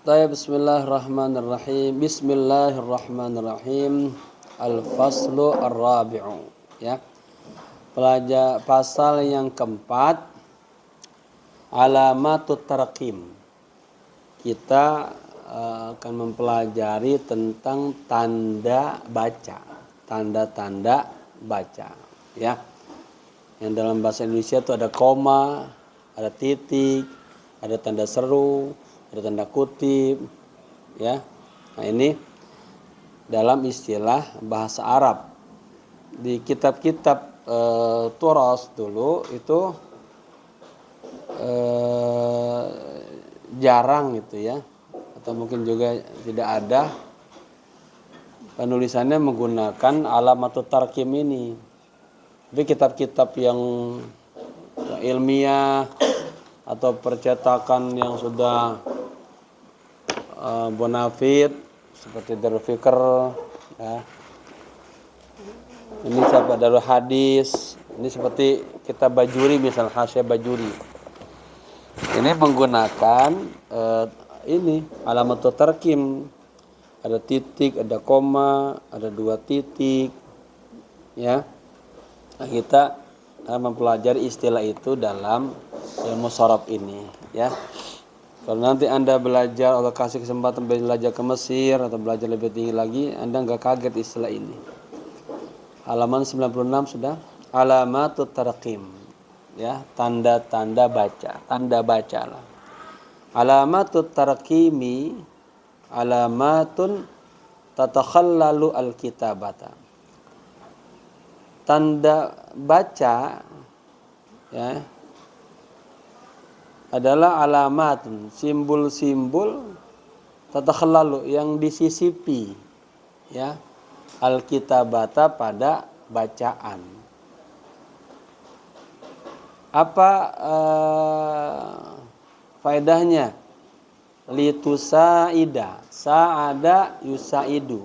Baik, bismillahirrahmanirrahim. Bismillahirrahmanirrahim. Al-faslu ar-rabi'u. Ya. Pelajar pasal yang keempat, alamatut tarqim. Kita akan mempelajari tentang tanda baca, tanda-tanda baca, ya. Yang dalam bahasa Indonesia itu ada koma, ada titik, ada tanda seru, ada tanda kutip, ya. Nah, ini dalam istilah bahasa Arab. Di kitab-kitab turas dulu itu jarang gitu ya, atau mungkin juga tidak ada penulisannya menggunakan alamatut tarkim ini. Tapi kitab-kitab yang ilmiah atau percetakan yang sudah bonafit seperti Darul Fikr, ya. Ini siapa, Darul Hadis. Ini seperti kitab Bajuri, misal Hasyiah Bajuri. Ini menggunakan ini alamatut tarkim. Ada titik, ada koma, ada dua titik, ya. Nah, kita mempelajari istilah itu dalam ilmu sharaf ini, ya. Kalau nanti Anda belajar atau kasih kesempatan belajar ke Mesir atau belajar lebih tinggi lagi, Anda nggak kaget istilah ini. Halaman 96 sudah. Alamatut tarqim, ya, tanda-tanda baca, tanda bacalah. Alamatut tarqimi alamatun tatakhallalu alkitabata. Tanda baca, ya, adalah alamat, simbol-simbol tatakhallalu yang disisipi, ya, alkitabata pada bacaan. Apa faedahnya? Litusaida, sa'ada yusaidu.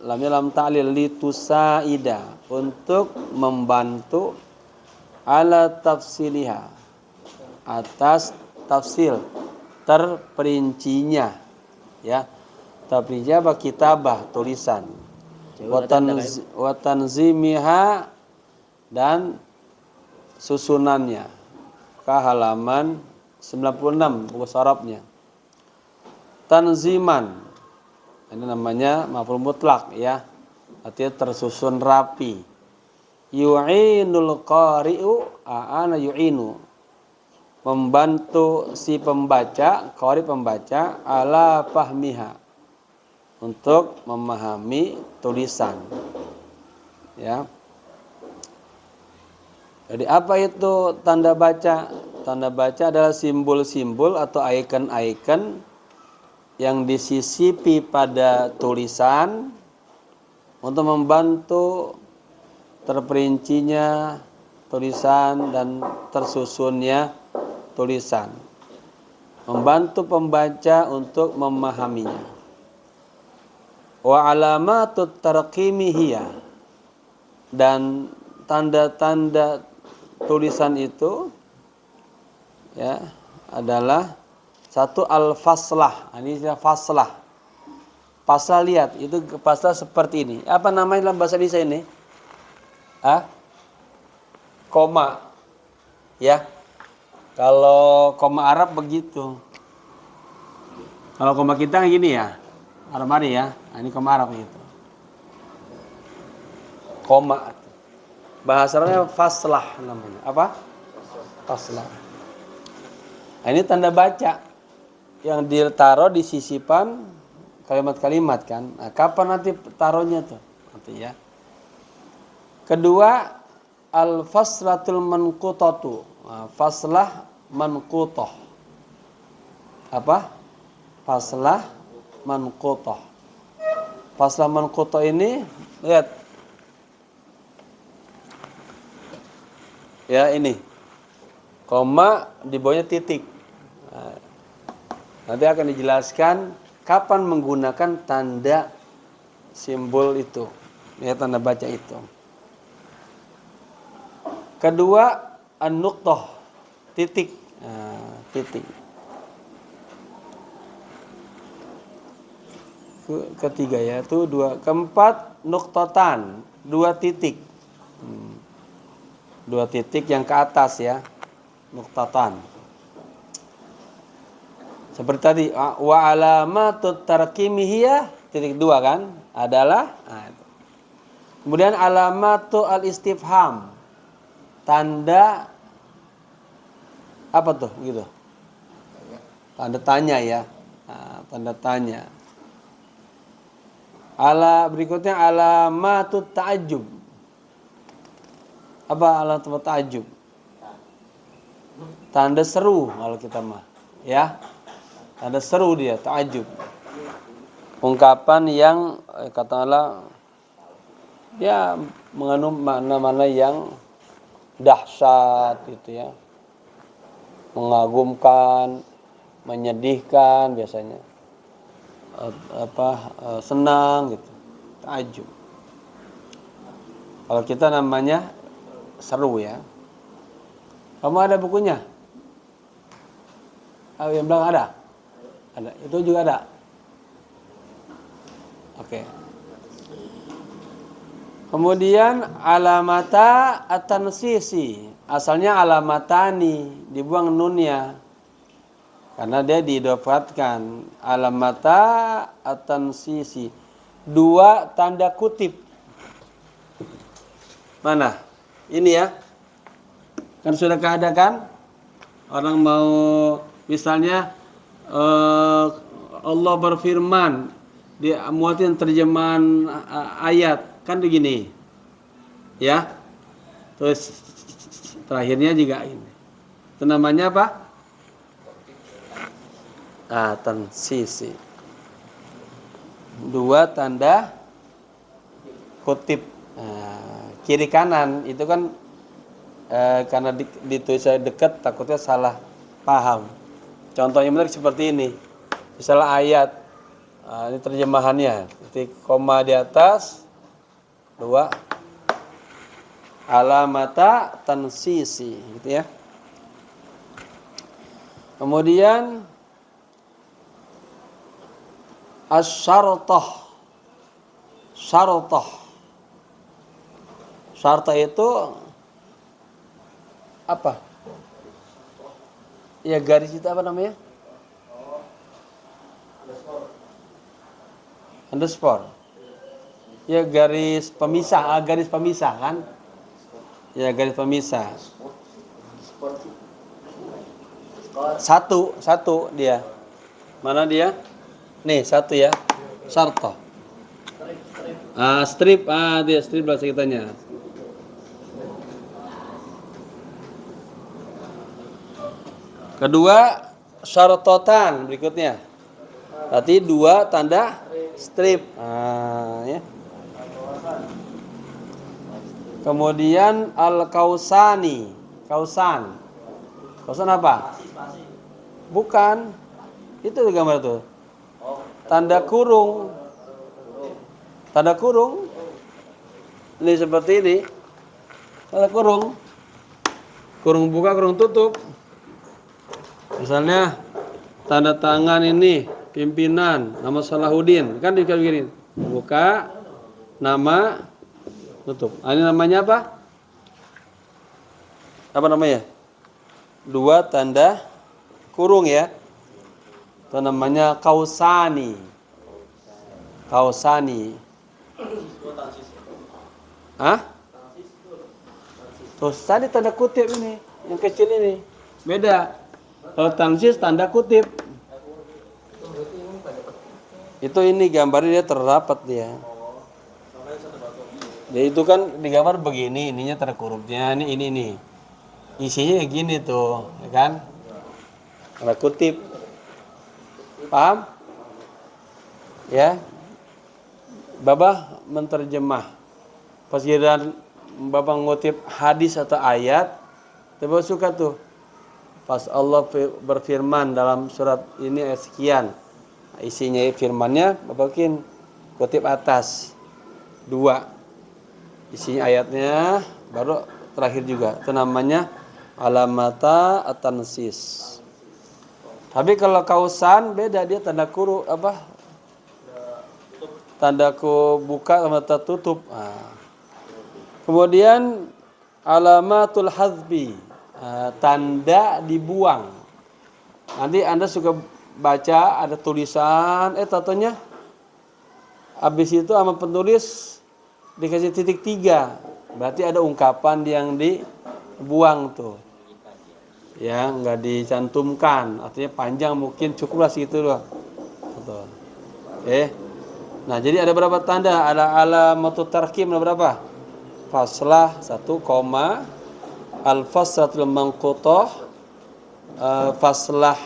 Lam ta'lil litusaida, untuk membantu ala tafsiliha, atas tafsil terperincinya, ya. Terperincinya apa? Kitabah, tulisan. Wa tanzimiha, dan susunannya. Ke halaman 96 buku syarafnya. Tanziman, ini namanya maf'ul mutlak, ya. Artinya tersusun rapi. Yu'inul qari'u, a'ana yu'inu, membantu si pembaca, qari pembaca, ala fahmiha, untuk memahami tulisan, ya. Jadi apa itu tanda baca? Tanda baca adalah simbol-simbol atau icon-icon yang disisipi pada tulisan untuk membantu terperincinya tulisan dan tersusunnya tulisan, membantu pembaca untuk memahaminya. Wa alamatut tarqimi hiya, dan tanda-tanda tulisan itu, ya, adalah satu al-faslah. Ini istilah faslah. Pasal, lihat, itu pasal seperti ini. Apa namanya dalam bahasa Indonesia ini? Koma, ya. Kalau koma Arab begitu. Kalau koma kita gini, ya, Armani, ya. Nah, ini koma Arab gitu. Koma. Bahasa Arabnya faslah namanya. Apa? Faslah. Nah, ini tanda baca yang ditaruh di sisipan kalimat-kalimat, kan. Nah, kapan nanti taruhnya tuh? Nanti, ya. Kedua, al-faslatul manqutatu. Nah, faslah manqutah. Apa? Faslah manqutah. Faslah manqutah ini, lihat. Ya, ini. Koma, di bawahnya titik. Nah, nanti akan dijelaskan kapan menggunakan tanda simbol itu, ya, tanda baca itu. Kedua, an-nuqtah, titik. Nah, titik. ketiga ya, itu dua. Keempat, nuqtatan, 2 titik. 2 titik yang ke atas ya, nuqtatan. Seperti tadi, wa alamatut tarkimi hiya, titik 2 kan, adalah. Kemudian alamatu al-istifham, tanda apa tuh gitu? Tanda tanya ya. Tanda tanya. Berikutnya alamatut ta'ajjub. Apa alamatut ta'ajjub? Tanda seru kalau kita mah, ya. Tanda seru dia, ta'ajjub. Ungkapan yang katakanlah ya mengandung makna-makna yang dahsyat gitu ya. Mengagumkan, menyedihkan biasanya. Senang gitu. Ta'ajjub. Kalau kita namanya seru ya. Kamu ada bukunya? Yang bilang ada? Ada. Itu juga ada. Oke. Kemudian alamata at-tansisi. Asalnya alamatani, dibuang nunnya. Karena dia diidofatkan. Alamata at-tansisi. 2 tanda kutip. Mana? Ini ya. Kan sudah ada kan? Orang mau misalnya Allah berfirman, dia muatin terjemahan ayat kan begini. Ya. Terus terakhirnya juga ini. Itu namanya apa? Tansisi. 2 tanda kutip. Kiri kanan itu kan karena ditulis dekat takutnya salah paham. Contohnya menarik seperti ini. Misalnya ayat, ini terjemahannya, titik koma di atas, 2 alamata tansisi, gitu ya. Kemudian asyartah. Syartah itu apa? Ya garis itu apa namanya? Underscore. Ya garis pemisah, kan? Ya garis pemisah. Satu dia. Mana dia? Nih, 1 ya. Syartah. Strip, dia strip bahasa kitanya. Kedua, syartotan berikutnya. Berarti 2 tanda strip. Ya. Kemudian al-kausani. Kausan apa? Bukan. Itu gambar tuh. Tanda kurung. Ini seperti ini. Tanda kurung. Kurung buka, kurung tutup. Misalnya tanda tangan ini pimpinan nama Salahuddin, kan begini. Buka, nama, tutup. Ini namanya apa? Apa namanya? 2 tanda kurung ya. Itu namanya kausani. Tuh tadi tanda kutip ini, yang kecil ini. Beda. Kalau tansis tanda kutip. Itu ini gambarnya dia terrapat dia. Jadi itu kan digambar begini, ininya terkurupnya, ini. Isinya gini tuh, ya kan? Tanda kutip. Paham? Ya. Babah menterjemah. Pas giliran Bapak ngutip hadis atau ayat, Bapak suka tuh. Pas Allah berfirman dalam surat ini ayat sekian, isinya firmannya Bapakin kutip atas 2, isinya ayatnya baru terakhir juga. Itu namanya alamata at-tansis. Tapi kalau kausan beda, dia tanda kurung apa? tandaku buka sama tertutup. Kemudian alamatul hadzbi, tanda dibuang. Nanti Anda suka baca ada tulisan, tatonya habis itu sama penulis dikasih titik 3. Berarti ada ungkapan yang dibuang tuh. Ya, nggak dicantumkan, artinya panjang mungkin cukuplah segitu loh. Betul. Nah, jadi ada berapa tanda? Ada alamatut tarkim ada berapa? Faslah 1, koma, al-faslatul manqutah, faslah.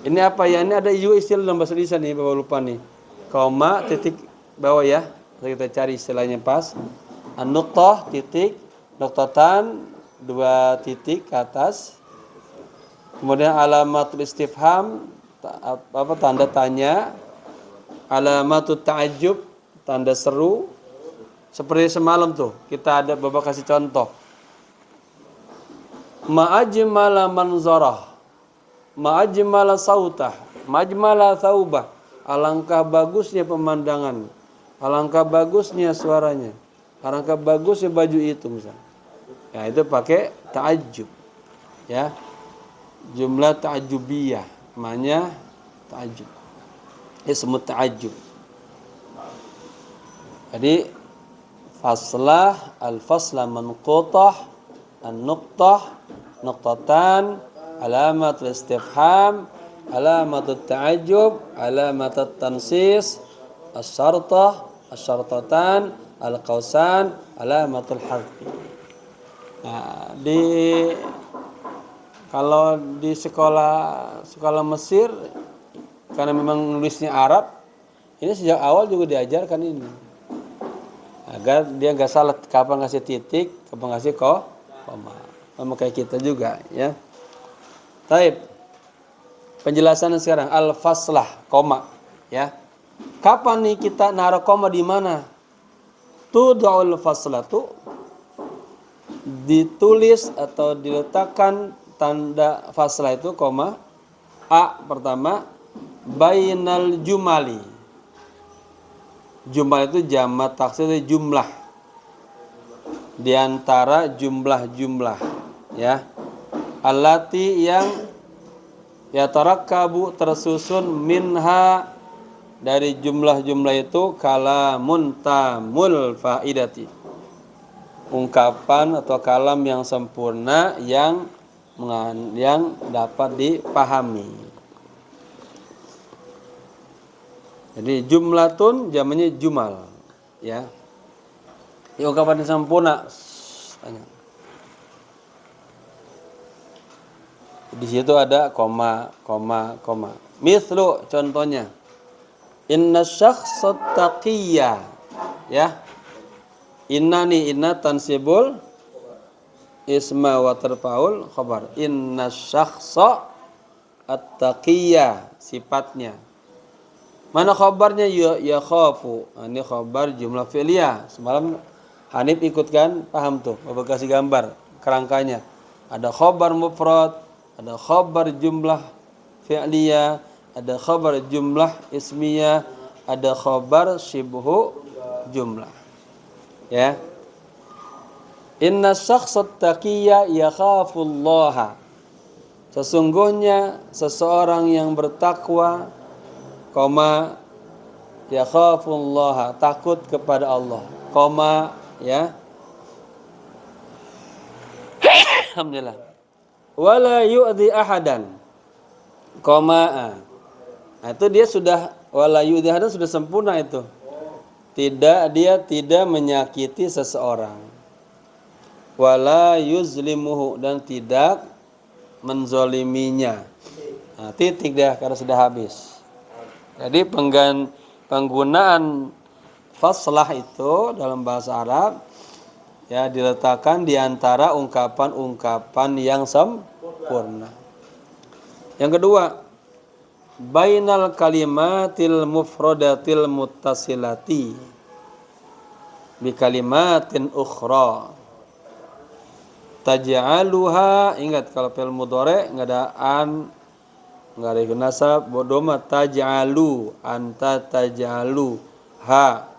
Ini apa ya? Ini ada juga istilah dalam bahasa Indonesia nih, Bapak lupa nih. Koma, titik bawah ya. Kita cari istilahnya pas. An-nuqtah, titik, nuqtatan, 2 titik ke atas. Kemudian alamatul istifham, tanda tanya. Alamatul ta'ajjub, tanda seru. Seperti semalam tuh, kita ada Bapak kasih contoh. Ma'ajmala manzarah, ma'ajmala sautah, ma'ajmala thawbah. Alangkah bagusnya pemandangan, alangkah bagusnya suaranya, alangkah bagusnya baju itu misalnya. Ya, itu pakai ta'ajjub. Ya. Jumlah ta'ajjubiyah, namanya ta'ajjub. Ismu ta'ajjub. Jadi faslah, al-fasla manqutah, an-nuqtah, nuqtatan, alamatul istifham, alamatul ta'ajjub, alamatul tansis, as-syartah, as-syartatan, al-qausan, alamatul hadfi. Nah, kalau di sekolah Mesir, karena memang nulisnya Arab, ini sejak awal juga diajarkan ini, agar dia nggak salah kapan ngasih titik, kapan ngasih koma. Sama kayak kita juga, ya. Taib. Penjelasan sekarang al-faslah, koma, ya. Kapan nih kita naruh koma di mana? Tud'ul faslatu, ditulis atau diletakkan tanda faslah itu koma. Pertama, bainal jumali. Jumal itu jamak taksir jumlah. Di antara jumlah-jumlah, ya. Allati yang yatarakkabu tersusun minha dari jumlah-jumlah itu kalamun tamul faidati. Ungkapan atau kalam yang sempurna yang dapat dipahami. Jadi jumlatun jamannya jumal, ya. Ini ungkapan yang sempurna. Tanya. Di situ ada koma. Mislu contohnya. Inna syakhsat taqiyya, ya. Inna tansibul isma wa tarfaul khabar. Inna syakhsa at-taqiyya, sifatnya. Mana khabarnya? Ya khafu. Ini khabar jumlah fi'liyah. Semalam Hanif ikutkan, paham tuh. Bapak kasih gambar kerangkanya. Ada khabar mufrad, ada khabar jumlah fi'liyah, ada khabar jumlah ismiyah, ada khabar shibhu jumlah. Ya. Inna syakhsat taqiyya yakhafullaha. Sesungguhnya seseorang yang bertakwa, koma, yakhafullaha, takut kepada Allah, koma, ya. Alhamdulillah. Wala yu'dhi ahadan, koma. Nah, itu dia sudah wala yu'dhi ahadan, sudah sempurna itu. Dia tidak menyakiti seseorang. Wala yuzlimuhu, dan tidak menzoliminya. Nah, titik dah karena sudah habis. Jadi penggunaan faslah itu dalam bahasa Arab, ya, diletakkan di antara ungkapan-ungkapan yang sempurna. Yang kedua, bainal kalimatil mufradatil muttasilati bi kalimatin ukhra taj'aluha. Ingat, kalau fi'il mudhari enggak ada an, enggak ada nasab, doma taj'alu, anta taj'alu ha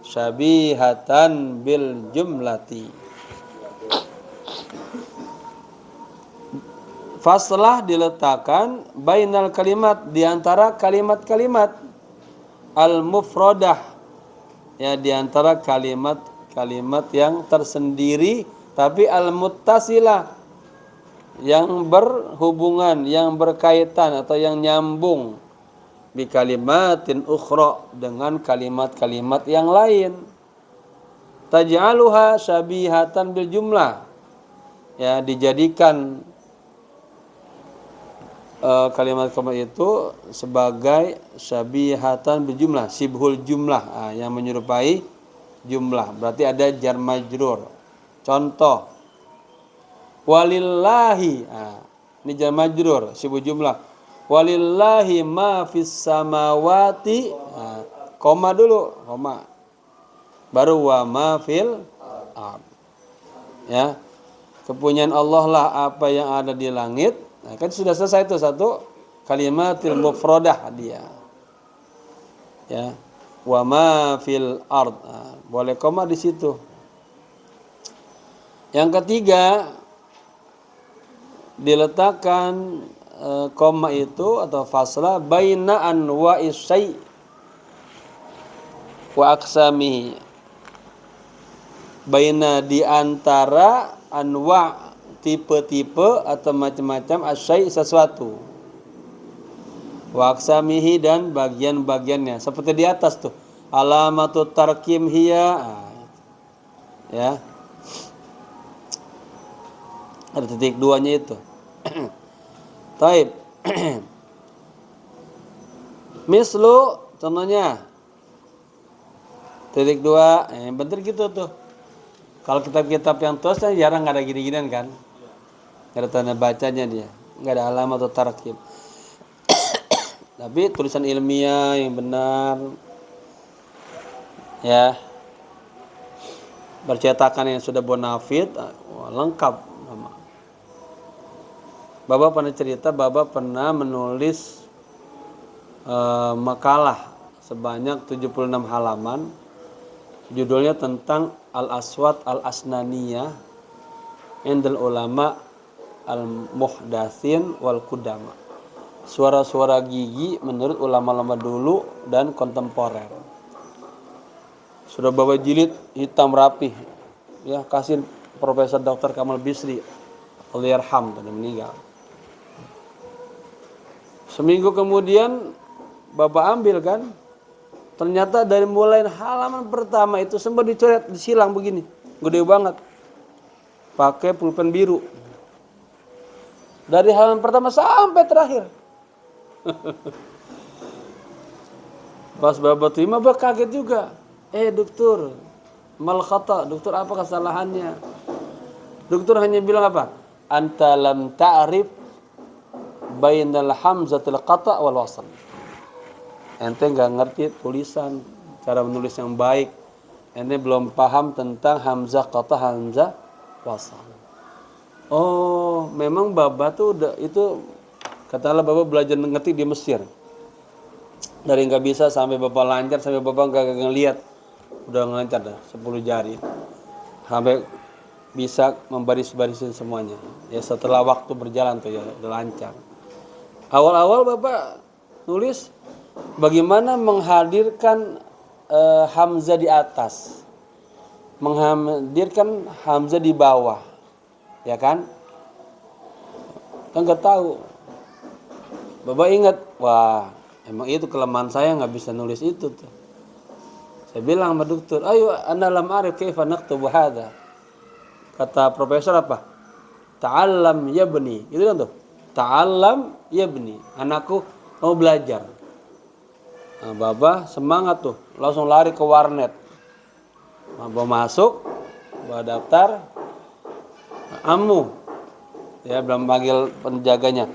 syabihatan bil jumlati. Faslah diletakkan bainal kalimat, di antara kalimat-kalimat al-mufradah, ya, di antara kalimat-kalimat yang tersendiri tapi al-muttasilah, yang berhubungan, yang berkaitan atau yang nyambung, bi kalimatin ukhra, dengan kalimat-kalimat yang lain. Taj'aluha syabihatan bil jumlah, ya, dijadikan kalimat-kalimat itu sebagai syabihatan bil jumlah, sibhul jumlah, yang menyerupai jumlah, berarti ada jar majrur. Contoh, walillahi, ini jar majrur sibhul jumlah, walillahi ma fis samawati, koma dulu, koma, baru wa ma fil ard, ya, kepunyaan Allah lah apa yang ada di langit. Nah, kan sudah selesai itu satu kalimatil mufradah dia, ya, wa ma fil ard, boleh koma di situ. Yang ketiga, diletakkan koma itu atau faslah baina anwa'i syai' wa aqsamihi, baina, di antara anwa', tipe-tipe atau macam-macam, asyai' sesuatu, wa aqsamihi, dan bagian-bagiannya, seperti di atas tuh alamatut tarkim hiya, ya, ada titik duanya itu. Taib. Mislu, contohnya titik dua, bener gitu tuh. Kalau kitab-kitab yang tuasnya jarang ada gini-ginian kan, nggak ada tanda bacanya dia, nggak ada alamat atau tarkib. Tapi tulisan ilmiah yang benar, ya, bercetakan yang sudah bonafit, lengkap. Bapak pernah cerita, Bapak pernah menulis makalah sebanyak 76 halaman, judulnya tentang al-aswat al-asnaniyah indal ulama al-muhdatsin wal qudama, suara-suara gigi menurut ulama-ulama dulu dan kontemporer. Sudah Bapak jilid hitam rapih, ya, kasih Profesor Dr. Kamal Bisri, Allahyarham, sudah meninggal. Seminggu kemudian Bapak ambil kan, ternyata dari mulai halaman pertama itu semua dicoret, disilang begini, gede banget, pakai pulpen biru, dari halaman pertama sampai terakhir. Pas Bapak terima, Bapak kaget juga. Dokter, mal khata, dokter, apa kesalahannya? Dokter hanya bilang apa? Anta lam ta'rif bainal hamzatil qata' wal wasl. Ente enggak ngerti tulisan, cara menulis yang baik. Ente belum paham tentang hamzah qata', hamzah wasl. Oh, memang Bapak tuh udah itu, katakanlah Bapak belajar ngetik di Mesir. Dari enggak bisa sampai Bapak lancar, sampai Bapak enggak ngelihat, udah lancar dah 10 jari. Sampai bisa membaris-barisin semuanya. Ya setelah waktu berjalan tuh ya udah lancar. Awal-awal Bapak nulis bagaimana menghadirkan hamzah di atas, menghadirkan hamzah di bawah, ya kan? Kan nggak tahu. Bapak ingat, wah emang itu kelemahan saya, nggak bisa nulis itu tuh. Saya bilang sama dokter, ayo ana lam arif kaifa naktubu hadza. Kata profesor apa? Ta'allam yabni. Itu kan tuh. Ta'allam yabni. Anakku mau belajar. Nah, Bapak semangat tuh, langsung lari ke warnet. Bapak masuk, bawa daftar. Ammu, ya, belum panggil penjaganya.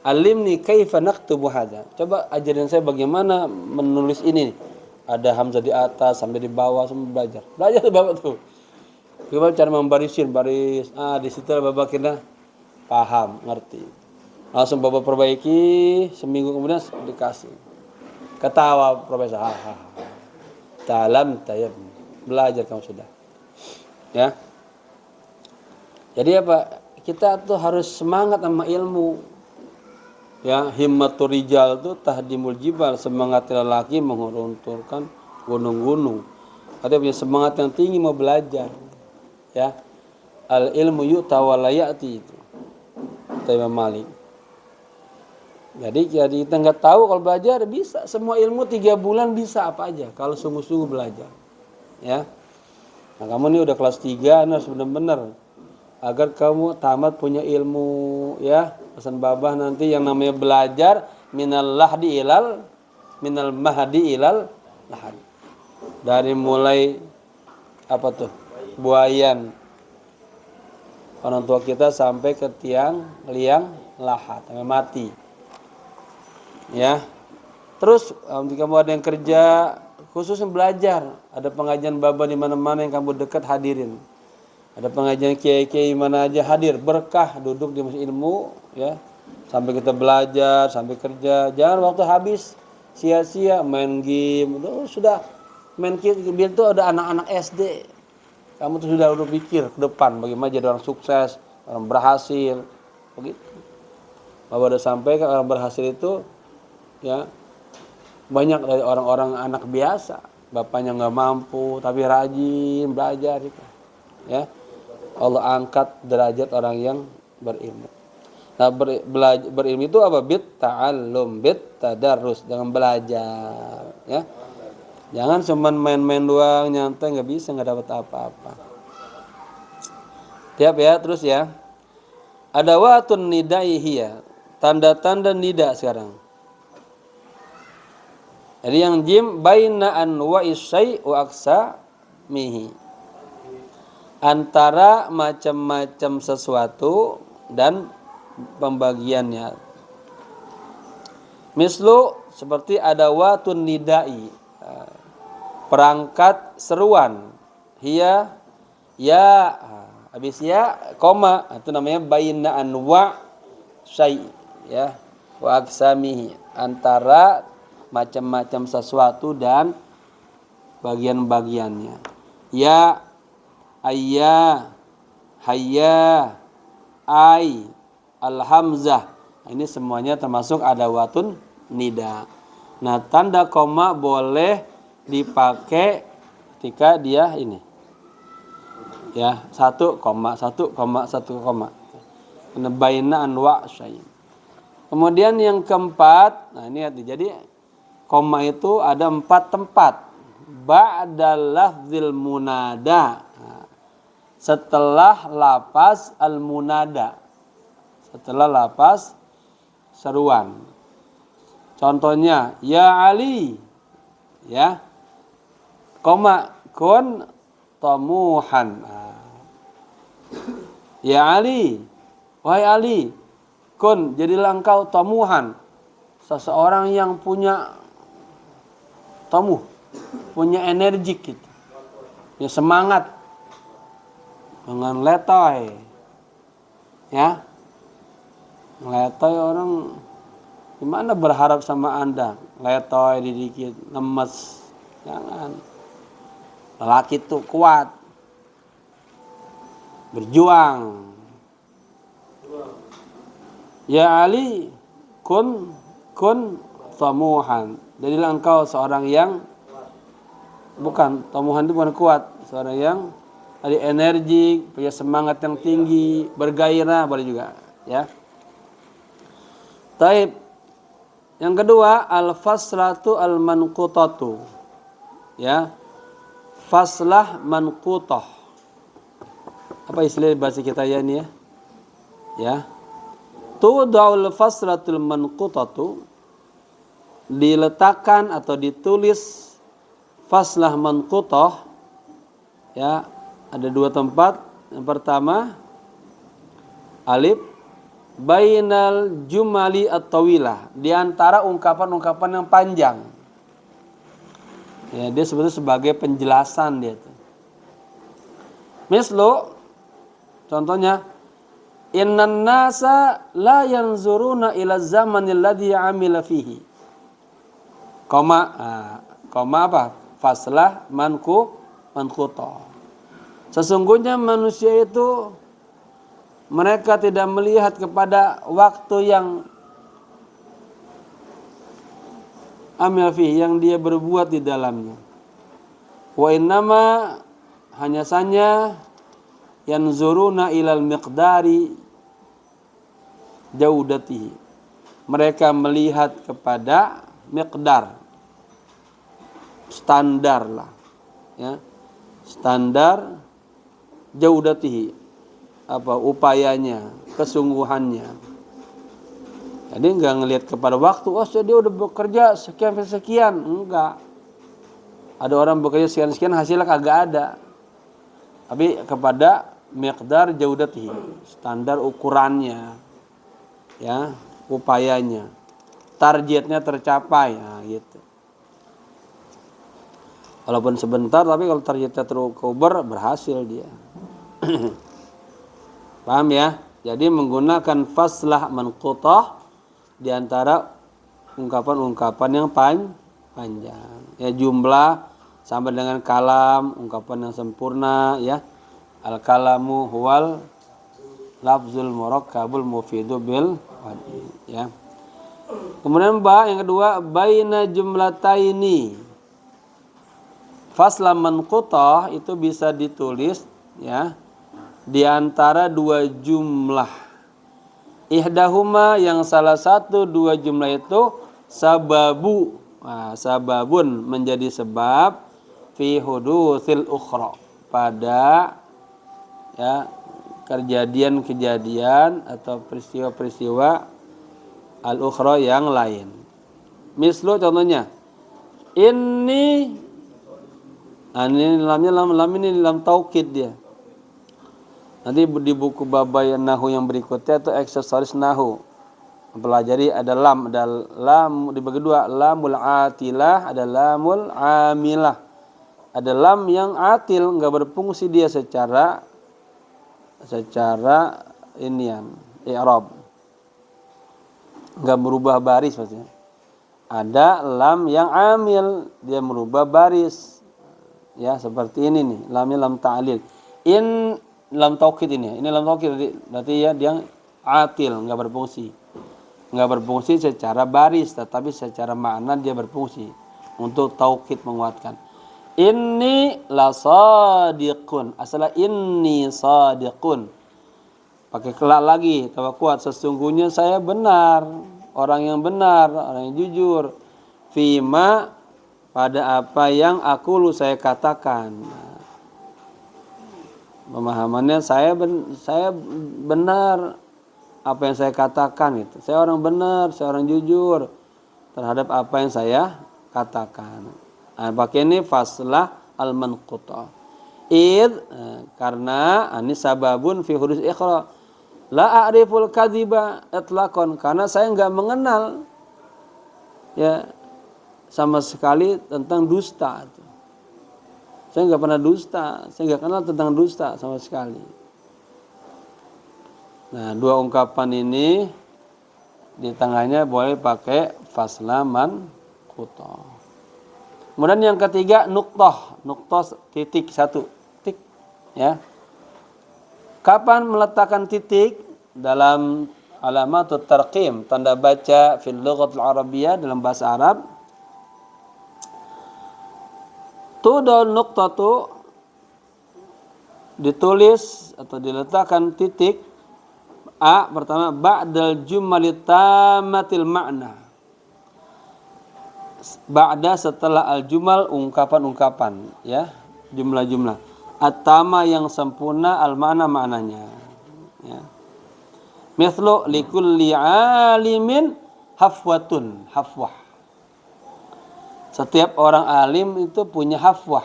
Alimni kaifa naktubu hadza. Coba ajarin saya bagaimana menulis ini. Ada hamzah di atas sampai di bawah, semua belajar. Belajar tuh Bapak tuh. Gimana cara membarisin baris? Di situ Bapak kira paham, ngerti. Langsung Bapak perbaiki, seminggu kemudian dikasih. Ketawa profesor, dalam tayab, belajar kamu sudah. Ya. Jadi apa? Kita tuh harus semangat sama ilmu. Ya, himmatur rijal tuh tahdimul jibal, semangat lelaki menghunturkan gunung-gunung. Ada punya semangat yang tinggi mau belajar. Ya. Al ilmu yu'ta wa la ya'ti itu. Kata Imam Malik. Jadi kita nggak tahu kalau belajar bisa semua ilmu 3 bulan bisa apa aja kalau sungguh-sungguh belajar. Ya. Nah, kamu ini udah kelas 3 harus benar-benar agar kamu tamat punya ilmu ya. Pesan babah nanti yang namanya belajar minal mahdi ilal lahad. Dari mulai apa tuh? Buayan orang tua kita sampai ke tiang liang lahat sampai mati. Ya. Terus jika kamu ada yang kerja khusus belajar, ada pengajian baba di mana-mana yang kamu dekat hadirin. Ada pengajian kiai-kiai mana aja hadir, berkah duduk di masjid ilmu ya. Sampai kita belajar, sampai kerja. Jangan waktu habis sia-sia main game. Sudah main game itu ada anak-anak SD. Kamu tuh sudah pikir ke depan bagaimana jadi orang sukses, orang berhasil. Begitu. Bapak udah sampai ke orang berhasil itu ya banyak dari orang-orang anak biasa, bapaknya nggak mampu tapi rajin belajar itu, ya Allah angkat derajat orang yang berilmu. Nah berilmu itu apa? Bit ta'allum, bit tadarrus, dengan belajar, ya jangan cuman main-main doang nyantai nggak bisa, nggak dapat apa-apa. Tiap ya terus ya. Ada watun nidaihiyah, tanda-tanda nida sekarang. Jadi yang jim baina anwa'i syai' wa aksa mihi. Antara macam-macam sesuatu dan pembagiannya. Mislu seperti ada watun nidai. Perangkat seruan. Hiya ya habis ya koma itu namanya baina anwa' syai' ya wa aksamihi, antara macam-macam sesuatu dan bagian-bagiannya. Ya, ayya, hayya, ai, alhamzah. Ini semuanya termasuk adawatun nida. Nah, tanda koma boleh dipakai ketika dia ini. Ya, 1 koma, 1 koma, 1 koma. Baina anwa' syai'. Kemudian yang keempat, nah ini jadi koma itu ada 4 tempat. Ba'dal lafzil munada. Setelah lafaz al munada. Setelah lafaz seruan. Contohnya ya Ali. Ya. Koma kun tamuhan. Ya Ali. Wahai Ali, kun jadilah engkau tamuhan. Seseorang yang punya tamuh, punya energi gitu, punya semangat, dengan letoy, ya, letoy orang gimana berharap sama anda, letoy dikit, lemes, jangan. Lelaki itu kuat, berjuang. Ya Ali, kun tamuhan. Jadilah engkau seorang yang bukan, tamuhan itu bukan kuat, seorang yang ada energi, punya semangat yang tinggi, bergairah boleh juga, ya. Taib. Yang kedua, al-faslatu al-manqutatu. Ya. Faslah manqutah. Apa istilah bahasa kita ya ini ya? Ya. Tuda'ul faslatul manqutatu, diletakkan atau ditulis faslah manqutah ya, ada 2 tempat. Yang pertama alif bainal jumali at-tawilah, di antara ungkapan-ungkapan yang panjang. Ya, dia sebetulnya sebagai penjelasan dia tuh. Mislu contohnya Innan nasa la yanzuruna ila zamanil ladzi amila fihi. Koma apa? Faslah manquta. Sesungguhnya manusia itu mereka tidak melihat kepada waktu yang amil fihi, yang dia berbuat di dalamnya. Wa innama, hanya saja, yanzuruna ilal miqdari jaudatihi. Mereka melihat kepada miqdar, standar lah, ya, standar jaudatihi, apa upayanya, kesungguhannya. Jadi enggak ngelihat kepada waktu, oh dia udah bekerja sekian, enggak. Ada orang bekerja sekian hasilnya kagak ada. Tapi kepada miqdar jaudatihi, standar ukurannya, ya, upayanya, targetnya tercapai, nah, gitu. Walaupun sebentar, tapi kalau targetnya terukur berhasil dia. Paham ya? Jadi menggunakan faslah manqutah di antara ungkapan-ungkapan yang panjang. Ya, jumlah sama dengan kalam, ungkapan yang sempurna, ya. Al-kalamu huwal lafzul murakkabul mufidu bil wadi, ya. Kemudian yang kedua, baina jumlataini. Fasla manqutah itu bisa ditulis, ya, di antara dua jumlah. Ihdahuma, yang salah satu dua jumlah itu sababu. Nah, sababun menjadi sebab fi hudutsil ukhra, pada, ya, kejadian-kejadian atau peristiwa-peristiwa al-ukhra yang lain. Mislu, contohnya, ini lamnya lam ini lam taukid dia. Nanti di buku babay nahu yang berikutnya itu aksesoris nahu. Mempelajari ada lam dibagi dua, lamul atilah, ada lamul amilah. Ada lam yang atil, enggak berfungsi dia secara inian i'rab, enggak merubah baris maksudnya. Ada lam yang amil, dia merubah baris, ya, seperti ini nih, lamnya lam ta'lil. In lam taukid ini lam taukid, berarti ya dia atil, enggak berfungsi secara baris, tetapi secara makna dia berfungsi untuk taukid, menguatkan. Inni la sadiqun, asalah inni sadiqun, pakai kelak lagi, tambah kuat, sesungguhnya saya benar, orang yang benar, orang yang jujur, fima, pada apa yang saya katakan. Pemahamannya saya benar apa yang saya katakan itu. Saya orang benar, saya orang jujur terhadap apa yang saya katakan. Nah, pakai ini faslah al-manqutah. Karena ini sababun fi hudus ikhra. La a'riful kadhiba itlaqan, karena saya enggak mengenal, ya, sama sekali tentang dusta. Saya enggak pernah dusta, saya enggak kenal tentang dusta sama sekali. Nah, dua ungkapan ini di tengahnya boleh pakai faslah manqutah. Kemudian yang ketiga, nuqtah titik satu, titik, ya. Kapan meletakkan titik dalam alamatut tarqim, tanda baca fil lughatil arabiyyah, dalam bahasa Arab? Tudul nuqtatu, ditulis atau diletakkan titik pertama ba'dal jumalit tamatil makna, ba'da, setelah al-jumal, ungkapan-ungkapan, ya, jumlah-jumlah, at-tama, yang sempurna, al-makna, maknanya, ya. Mithlu likulli alimin hafwatun, hafwah, setiap orang alim itu punya hafwah.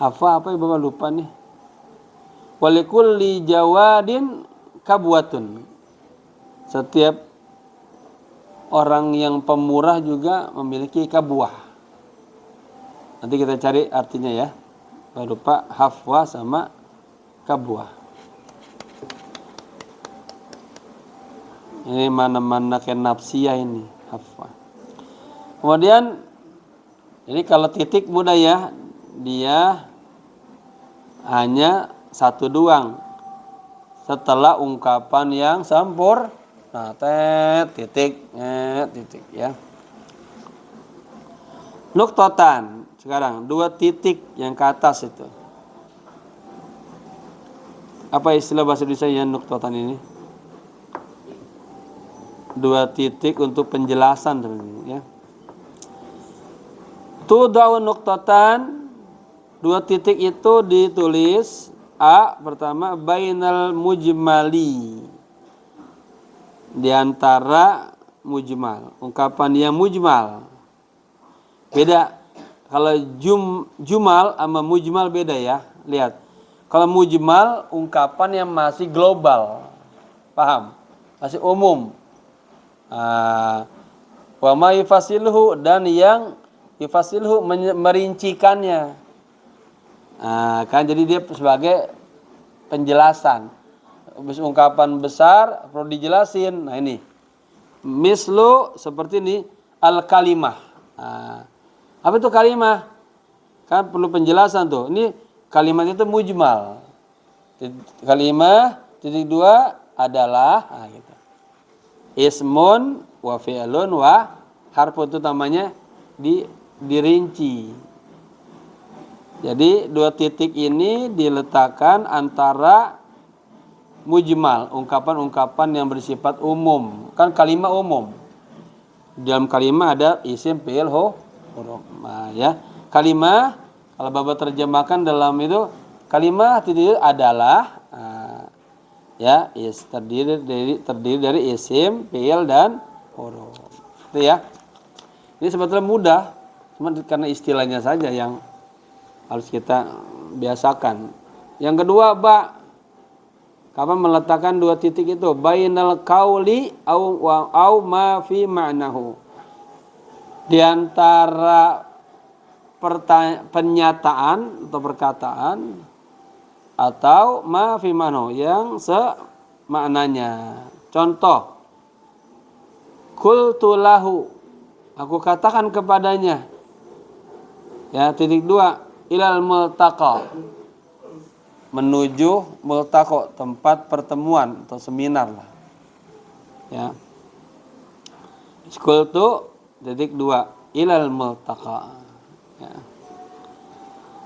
Hafwah apa ya, Bapak lupa nih. Walikulli jawadin kabwatun, setiap orang yang pemurah juga memiliki kabwah. Nanti kita cari artinya, ya. Bapak lupa hafwah sama kabwah. Ini mana-mana ke nafsiyah ini. Hafal. Kemudian ini kalau titik mudah ya, dia hanya satu doang setelah ungkapan yang sempurna. Nah, titik ya. Nuktotan. Sekarang 2 titik yang ke atas itu. Apa istilah bahasa Indonesia yang nuktotan ini? 2 titik untuk penjelasan ya. Tudau nuktotan, 2 titik itu ditulis pertama bainal mujmali, di antara mujmal, ungkapan yang mujmal. Beda. Kalau jumal sama mujmal beda ya. Lihat. Kalau mujmal ungkapan yang masih global. Paham? Masih umum. Wa ma yufasilhu, dan yang yufasilhu merincikannya. Kan jadi dia sebagai penjelasan. Ungkapan besar perlu dijelasin. Nah ini. Mislu seperti ini al-kalimah. Apa itu kalimah? Kan perlu penjelasan tuh. Ini kalimat itu mujmal. Kalimah titik 2 adalah gitu. Ismun wa fi'lun wa harfu, itu namanya dirinci. Jadi 2 titik ini diletakkan antara mujmal, ungkapan-ungkapan yang bersifat umum. Kan kalimat umum. Dalam kalimat ada isim, fi'il, huruf. Nah, ya. Kalimat kalau Bapak terjemahkan dalam itu, kalimat itu adalah ya, terdiri dari isim, fi'il dan huruf. Itu ya. Ini sebetulnya mudah, cuma karena istilahnya saja yang harus kita biasakan. Yang kedua, kapan meletakkan 2 titik itu? Bainal qauli au ma fi ma'nahu. Di antara pernyataan atau perkataan atau ma fi ma'nahu, yang semaknanya. Contoh, qultu lahu, aku katakan kepadanya. Ya, titik 2, ilal multaqa, menuju multaqa, tempat pertemuan atau seminar lah. Ya. Qultu titik 2, ilal multaqa. Ya.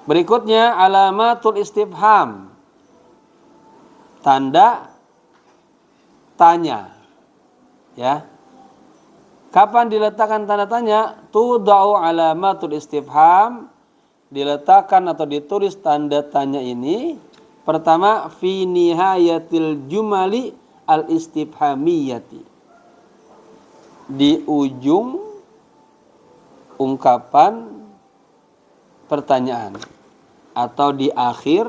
Berikutnya alamatul istifham, tanda tanya. Ya. Kapan diletakkan tanda tanya? Tudau alamatul istifham, diletakkan atau ditulis tanda tanya ini pertama fi nihayatil jumali al istifhamiyati, di ujung ungkapan pertanyaan atau di akhir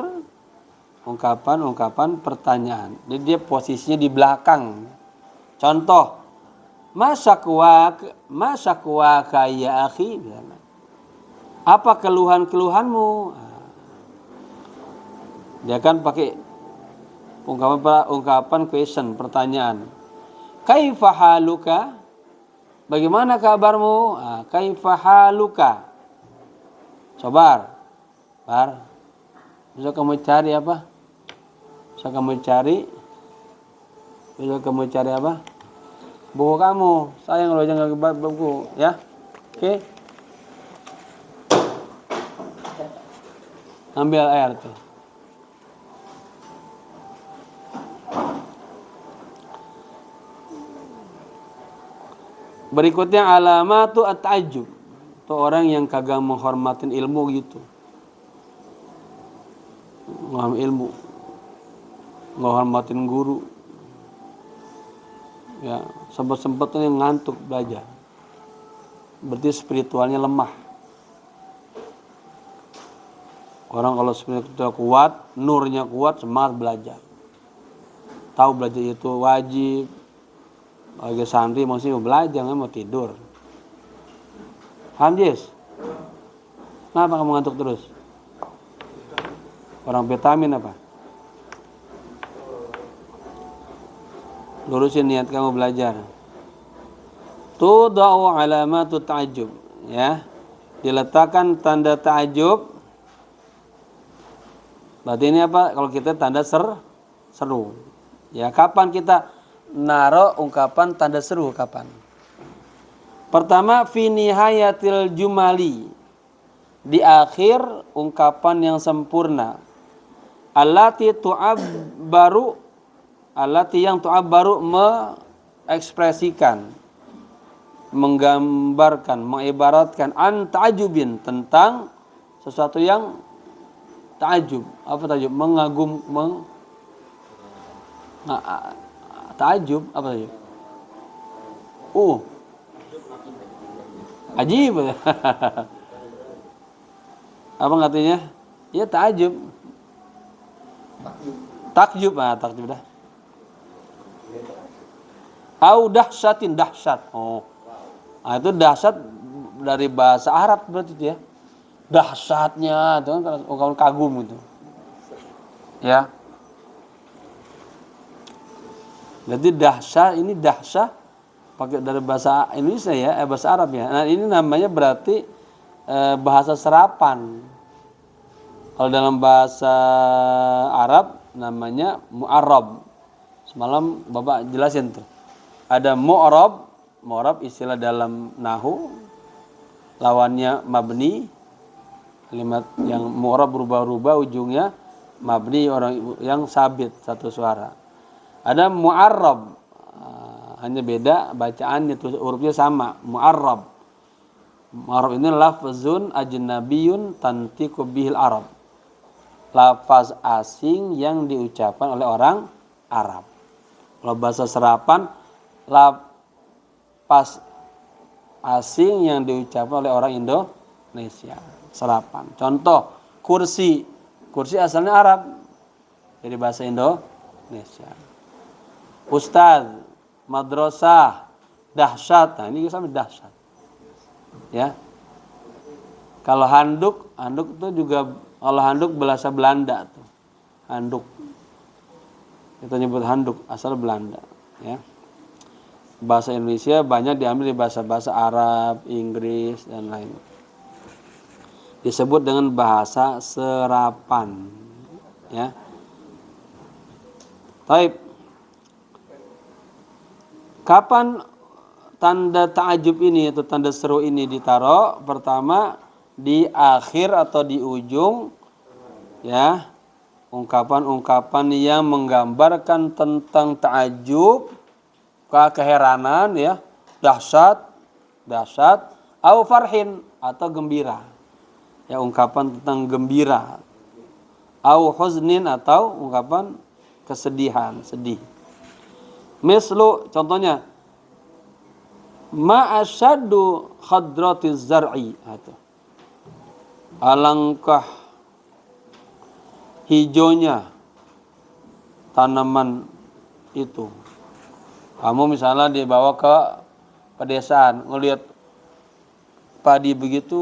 ungkapan pertanyaan. Jadi dia posisinya di belakang. Contoh, masakwaka ya akhi, apa keluhanmu? Dia kan pakai ungkapan question, pertanyaan. Kaifa haluka? Bagaimana kabarmu? Kaifa haluka? Coba, bisa kamu cari apa? Bisa kamu cari apa? Buku kamu. Sayang lo jangan buku, ya. Oke. Ambil air tuh. Berikutnya alamatu at-ta'ajjub. Itu orang yang kagak menghormatin ilmu gitu. Menghormatin guru. Ya, sempat-sempatnya ngantuk belajar. Berarti spiritualnya lemah. Orang kalau spiritual kuat, nurnya kuat, semangat belajar. Tahu belajar itu wajib. Bagi santri maksudnya mau belajar, nggak mau tidur. Paham, Jis? Kenapa kamu ngantuk terus? Orang vitamin apa? Lurusin niat kamu belajar. Tudau alamatu ta'ajub, ya. Diletakkan tanda ta'ajub. Berarti ini apa? Kalau kita tanda seru. Ya, kapan kita naruh ungkapan tanda seru kapan? Pertama, fi nihayatil jumali. Di akhir ungkapan yang sempurna. Allati yang tu'abbaru mengekspresikan, menggambarkan, mengibaratkan an ta'ajubin, tentang sesuatu yang ta'ajub. Apa ta'ajub? Mengagum, ta'ajub apa ta'ajub? Ajib. Apa artinya? Ya ta'ajub. Takjub, takjub dah. Au dahsyatin, dahsyat. Itu dahsyat dari bahasa Arab berarti itu ya. Dahsyatnya itu kan ungkapan kagum gitu. Ya. Jadi dahsyat, ini dahsyat pakai dari bahasa Indonesia ya, bahasa Arab ya. Nah, ini namanya berarti bahasa serapan. Kalau dalam bahasa Arab namanya mu'arrab. Semalam Bapak jelasin tuh. Ada mu'arrab, mu'arrab istilah dalam nahu, lawannya mabni. Kalimat yang mu'arrab berubah-ubah ujungnya mabni, orang yang sabit satu suara. Ada mu'arrab, hanya beda bacaannya, tulis hurufnya sama, mu'arrab. Mu'arrab ini lafzun ajnabiyun tantiqu bihil Arab. Lafaz asing yang diucapkan oleh orang Arab. Kalau bahasa serapan, lafaz asing yang diucapkan oleh orang Indonesia. Serapan. Contoh, kursi. Kursi asalnya Arab. Jadi bahasa Indonesia. Ustadz, madrasah, dahsyat. Nah, ini sama dahsyat. Ya. Kalau handuk itu juga, kalau handuk bahasa Belanda tuh. Handuk. Kita nyebut handuk asal Belanda, ya. Bahasa Indonesia banyak diambil di bahasa-bahasa Arab, Inggris dan lain. Disebut dengan bahasa serapan, ya. Baik. Kapan tanda ta'ajub ini atau tanda seru ini ditaruh? Pertama, di akhir atau di ujung, ya, ungkapan-ungkapan yang menggambarkan tentang ta'ajub, keheranan, ya, dahsyat, au farhin, atau gembira, ya, ungkapan tentang gembira, au huznin, atau ungkapan kesedihan, sedih. Mislu, contohnya, ma asyaddu khadratiz zar'i, atau alangkah hijaunya tanaman itu. Kamu misalnya dibawa ke pedesaan, ngelihat padi begitu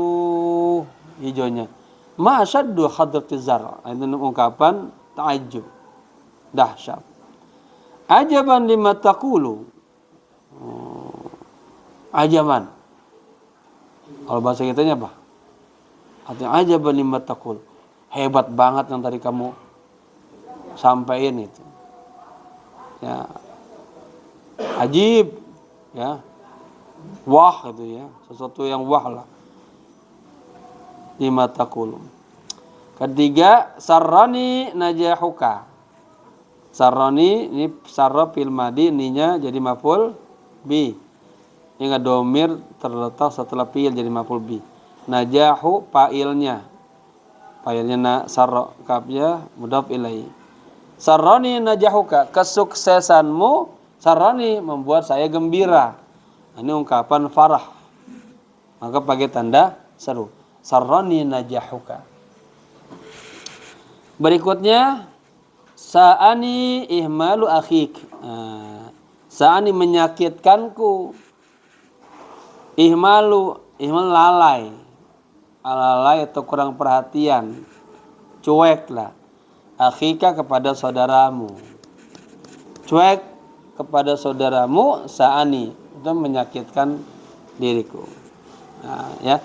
hijaunya. Ma asyaddu khadratiz zar', itu ungkapan ta'ajub, dahsyat. Ajaban lima taqulu. Ajaban. Kalau bahasa kitanya apa? Artinya ajaban lima taqul. Hebat banget yang tadi kamu sampaikan itu. Ya. Ajib, ya. Wah gitu ya, sesuatu yang wah lah. Lima taqul. Ketiga, sarrani najahuka. Sarrani, ini sarra fil madi, ininya jadi maf'ul bi. Ingat domir terletak setelah fi'il jadi maf'ul bi. Najahu fa'ilnya. Fa'ilnya sarra, kafnya mudhaf ilaihi. Sarrani najahuka, kesuksesanmu, sarrani membuat saya gembira. Ini ungkapan farah. Maka pakai tanda seru. Sarrani najahuka. Berikutnya, sa'ani ihmalu akhik. Sa'ani menyakitkanku. Ihmal lalai. Lalai atau kurang perhatian. Cuek lah. Akhika kepada saudaramu. Cuek kepada saudaramu sa'ani, itu menyakitkan diriku. Nah, ya.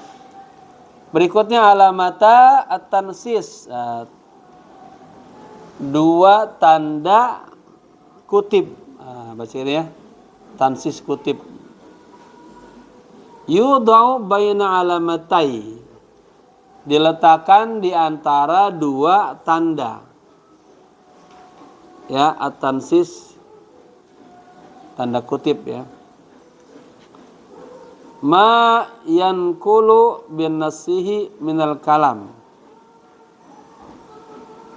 Berikutnya alamata at-tansis. Dua tanda kutip. Baca ini ya. Tansis kutip. Yudau baina alamatai. Diletakkan di antara dua tanda. Ya, at-tansis tanda kutip ya. Ma yankulu bin nasihi minal kalam.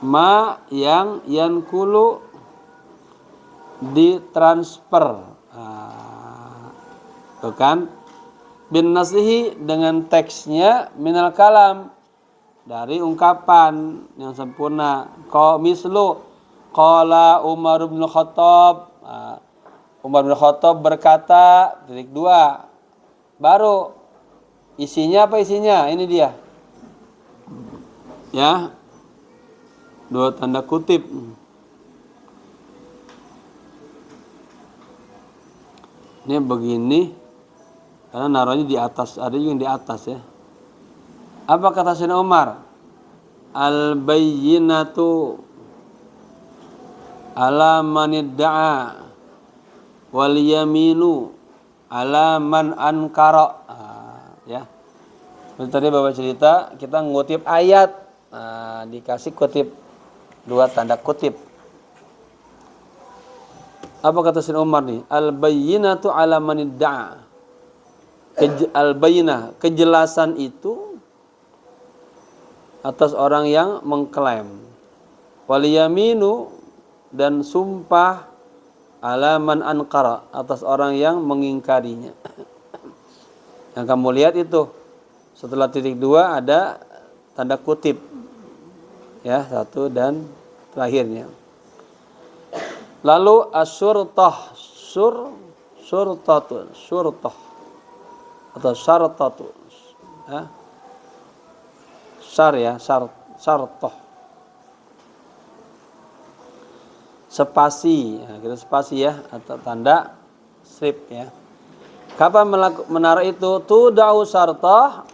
Ma yang yankulu ditransfer. Tuh kan? Bin nasihi dengan teksnya minal kalam, dari ungkapan yang sempurna. Mislu qala Umar bin Khattab. Umar bin Khattab berkata, titik dua. Baru isinya apa isinya? Ini dia. Ya. Dua tanda kutip. Ini begini. Karena naruhnya di atas, ada juga yang di atas ya. Apa kata Sayyidina Umar? Al-bayyinatu ala man idda'a wal yaminu ala man ankara. Ya. Seperti tadi Bapak cerita, kita ngutip ayat, dikasih kutip dua tanda kutip. Apa kata Sayyidina Umar nih? Al-bayyinatu ala man idda'a. Al-bayyinah, kejelasan itu atas orang yang mengklaim. Wal yaminu, dan sumpah ala man ankara, atas orang yang mengingkarinya. Yang kamu lihat itu setelah titik dua ada tanda kutip ya, satu dan terakhirnya. Lalu asyurtah, syurtah atau syartatu ya, syartah spasi ya, kita spasi ya, atau tanda strip ya. Kapan menaruh itu? Tudau syartah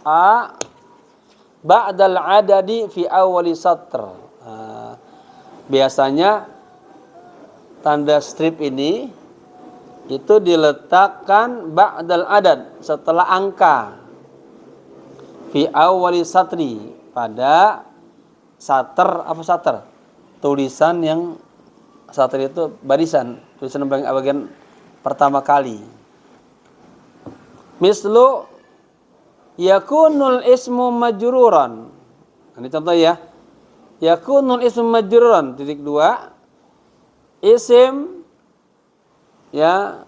ba'dal adadi fi awali satr. Biasanya tanda strip ini itu diletakkan ba'dal adad, setelah angka, fi awali satri, pada satr. Apa satr? Tulisan yang satr itu barisan, tulisan bagian pertama kali. Mislu yakunul ismu majruran. Ini contoh ya. Yakunul ismu majruran, titik dua, isim ya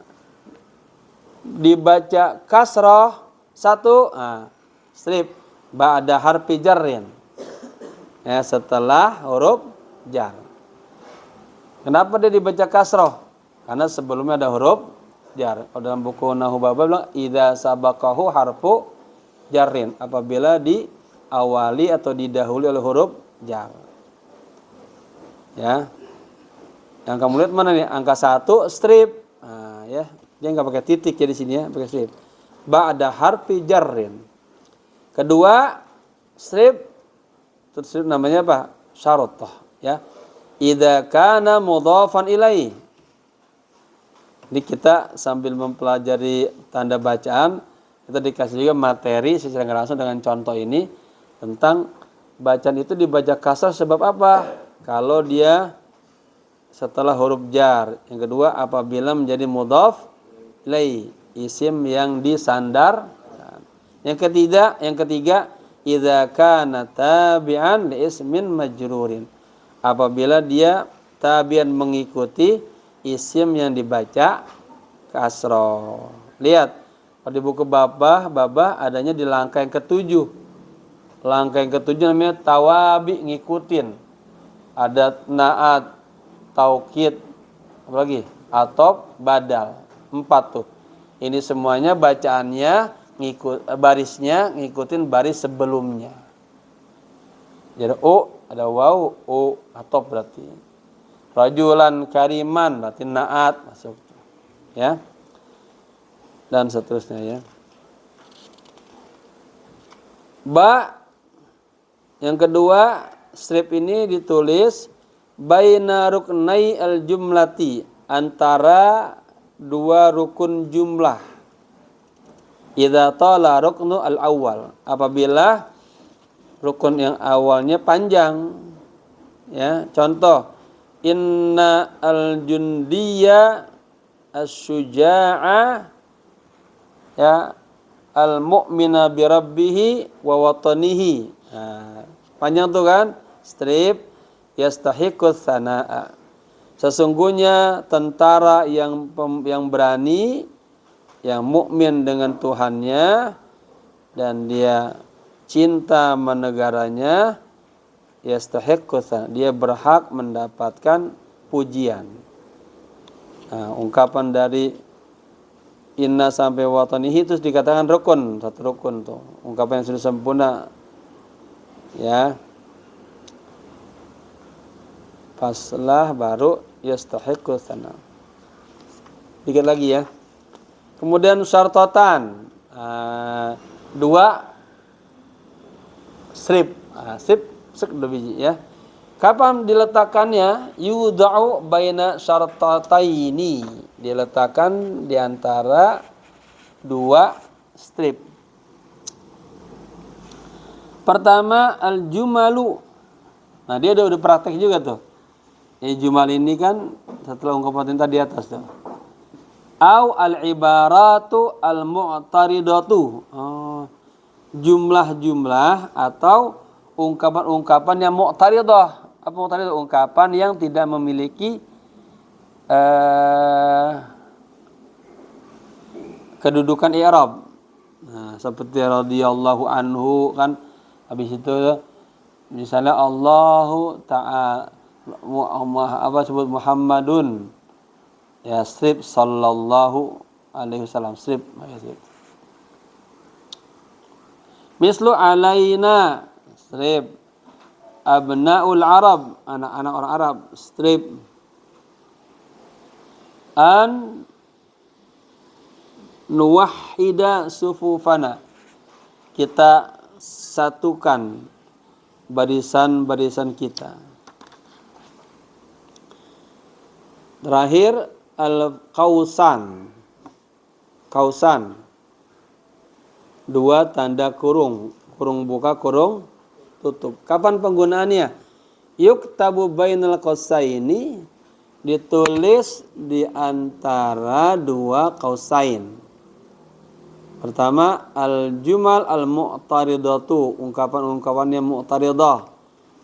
dibaca kasrah satu, strip ba'da harfi jarrin, ya, setelah huruf jar. Kenapa dia dibaca kasrah? Karena sebelumnya ada huruf jar. Kalau dalam buku Nahwu Baba bilang idza sabaqahu harfu jarrin, apabila diawali atau didahului oleh huruf jar. Ya. Yang kamu lihat mana nih? Angka 1 strip. Ya, dia enggak pakai titik ya di sini ya, pakai strip. Ba'da harfi jarrin. Kedua, strip. Terus strip namanya apa? Syartah, ya. Idza kana mudhafan ilaihi. Jadi kita sambil mempelajari tanda bacaan, kita dikasih juga materi secara langsung dengan contoh ini tentang bacaan itu dibaca kasrah sebab apa? Kalau dia setelah huruf jar. Yang kedua, apabila menjadi mudhaf ilaihi, isim yang disandar. Yang ketiga, idza kana tabi'an li ismin majrurin, apabila dia tabi'an mengikuti isim yang dibaca kasrah. Lihat, di buku Babah adanya di langkah yang ketujuh. Langkah yang ketujuh namanya tawabi, ngikutin. Ada naat, taukid, apa lagi? Atop, badal. 4 tuh. Ini semuanya bacaannya barisnya ngikutin baris sebelumnya. Jadi ada waw, atop berarti. Rajulan kariman berarti naat masuk. ya. Dan seterusnya ya. Ba, yang kedua, strip ini ditulis baina ruknai al-jumlati, antara dua rukun jumlah. Idza tala ruknu al-awwal, apabila rukun yang awalnya panjang. Ya, contoh, inna al-jundiyya as-syuja'a, ya, al-mu'mina bi rabbihi wa watanihi. Nah, panjang tuh kan? Strip yastahiqus sana'a. Sesungguhnya tentara yang berani, yang mukmin dengan Tuhannya dan dia cinta menegaranya, yastahiqus sana'a, dia berhak mendapatkan pujian. Nah, ungkapan dari inna sampai watanihi terus dikatakan rukun, satu rukun tuh. Ungkapan yang sudah sempurna. Ya. Paslah baru yastahiqu sana. Dikit lagi ya. Kemudian syartotan. Dua strip. Strip dua biji ya. Kapan diletakkannya? Yudau baina syartataini. Diletakkan di antara dua strip. Pertama al-jumalu. Nah, dia udah praktek juga tuh. Jumal ini kan setelah ungkapan tadi di atas tuh. Au al-ibaratu al-mu'taridatu. Jumlah-jumlah atau ungkapan-ungkapan yang mu'taridah. Apa mu'taridah? Ungkapan yang tidak memiliki kedudukan i'rab. Nah, seperti radhiyallahu anhu kan, habis itu misalnya Allahu ta'ala sebut Muhammadun, ya strip sallallahu alaihi wasallam, strip. Mislu alaina, strip. Abnaul Arab, anak-anak orang Arab, strip. An nuwahhida sufufana, kita satukan barisan-barisan kita. Terakhir al-qausan. Qausan. Dua tanda kurung. Kurung buka, kurung tutup. Kapan penggunaannya? Yuktabu bainal qausaini, ditulis di antara dua qausain. Pertama, al-jumal al-mu'taridatu, ungkapan-ungkapan yang mu'taridah,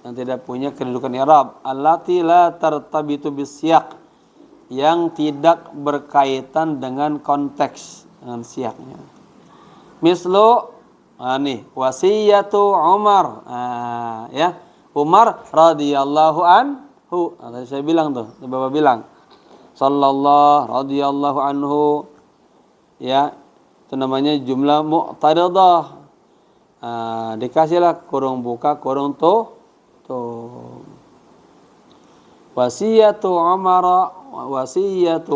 yang tidak punya kedudukan i'rab. Allati la tartabitu bisyaq, yang tidak berkaitan dengan konteks, dengan siyaknya. Mislu, wasiyatu Umar. Ya, Umar radhiyallahu anhu. Tadi saya bilang tuh, Bapak bilang. Sallallahu radhiyallahu anhu. Ya, itu namanya jumlah mu'taridah. Dikasihlah kurung buka, kurung tutup. Wasiyatu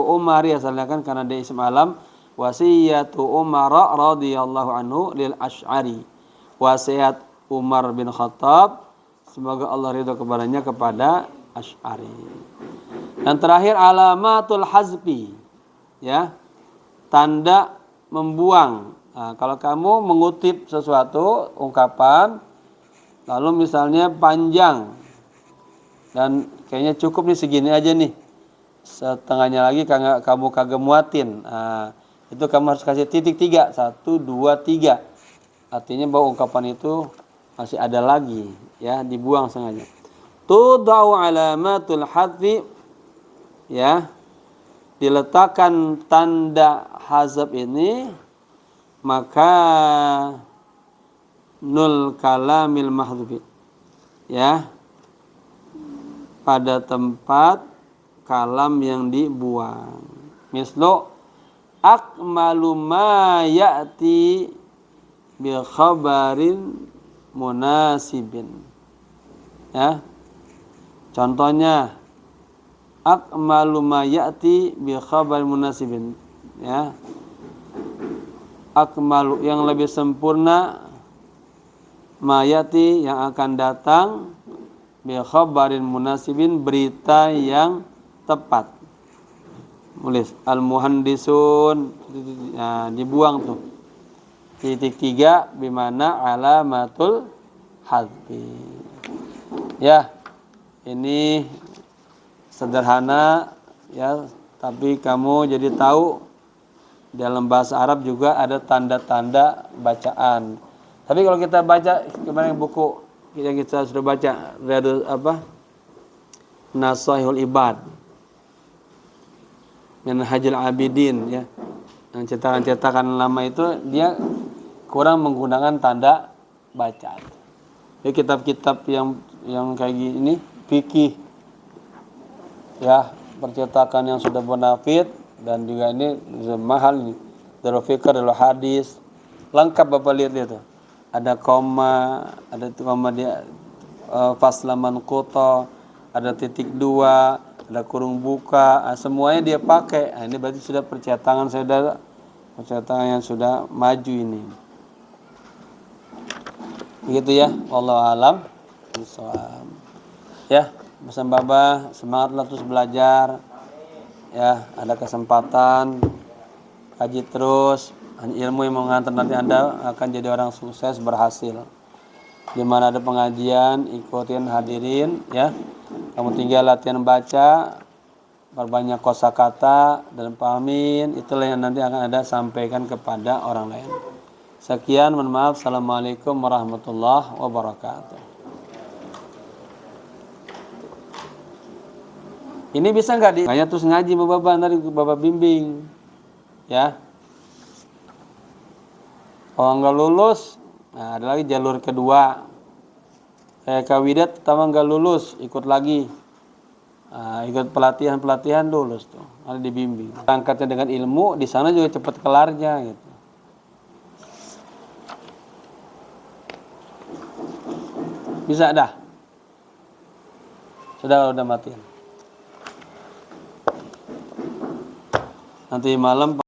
Umar, asalnya kan karena dia isim alam. Wasiyatu Umar radhiyallahu anhu lil Asy'ari. Wasiat Umar bin Khattab, semoga Allah ridha kepadanya, kepada Asy'ari. Dan terakhir alamatul hazfi, ya, tanda membuang. Nah, kalau kamu mengutip sesuatu ungkapan, lalu misalnya panjang dan kayaknya cukup nih segini aja nih, setengahnya lagi kamu kagak muatin, itu kamu harus kasih titik 3, 1, 2, 3. Artinya bahwa ungkapan itu masih ada lagi, ya, dibuang sengaja. Tudau alamatul hadfi, ya, diletakkan tanda hazab ini, maka nul kalamil mahdhufi, ya, pada tempat kalam yang dibuang. Mislu akmalu ma ya'ti bi khabarin munasibin, ya, contohnya akmalu ma ya'ti bi khabar munasibin, ya. Akmalu yang lebih sempurna, ma ya'ti yang akan datang, bi khabarin munasibin berita yang tepat. Tulis al muhandisun, nah, dibuang tuh. Titik 3 bimana alamatul hadfi. Ya, ini sederhana ya, tapi kamu jadi tahu dalam bahasa Arab juga ada tanda-tanda bacaan. Tapi kalau kita baca kemarin buku yang kita sudah baca, Riyadhus Nasaihul Ibad, Minhajul Abidin, ya, yang cetakan-cetakan lama itu dia kurang menggunakan tanda bacaan. Jadi kitab-kitab yang kayak gini fikih, ya, percetakan yang sudah bonafit dan juga ini mahal ini. Darul Fikr, Darul Hadis, lengkap Bapak lihat itu. Ada koma, ada koma dia faslaman koto, ada titik 2, ada kurung buka, semuanya dia pakai. Nah, ini berarti sudah percetakan yang sudah maju ini. Begitu ya, wallahu alam. Ya, pesan Baba, semangatlah terus belajar. Ya, ada kesempatan kaji terus. Ilmu yang mengantar nanti Anda akan jadi orang sukses, berhasil. Di mana ada pengajian, ikutin, hadirin, ya. Kamu tinggal latihan baca, perbanyak kosakata dan pahamin, itulah yang nanti akan Anda sampaikan kepada orang lain. Sekian, mohon maaf. Assalamualaikum warahmatullahi wabarakatuh. Ini bisa nggak kayak terus ngaji Bapak, nanti Bapak bimbing, ya. Kalau nggak lulus, nah ada lagi jalur kedua. Kayak Kawidat pertama nggak lulus, ikut lagi. Nah, ikut pelatihan lulus tuh, ada dibimbing. Angkatnya dengan ilmu, di sana juga cepat kelarnya gitu. Bisa dah. Sudah matiin. Nanti malam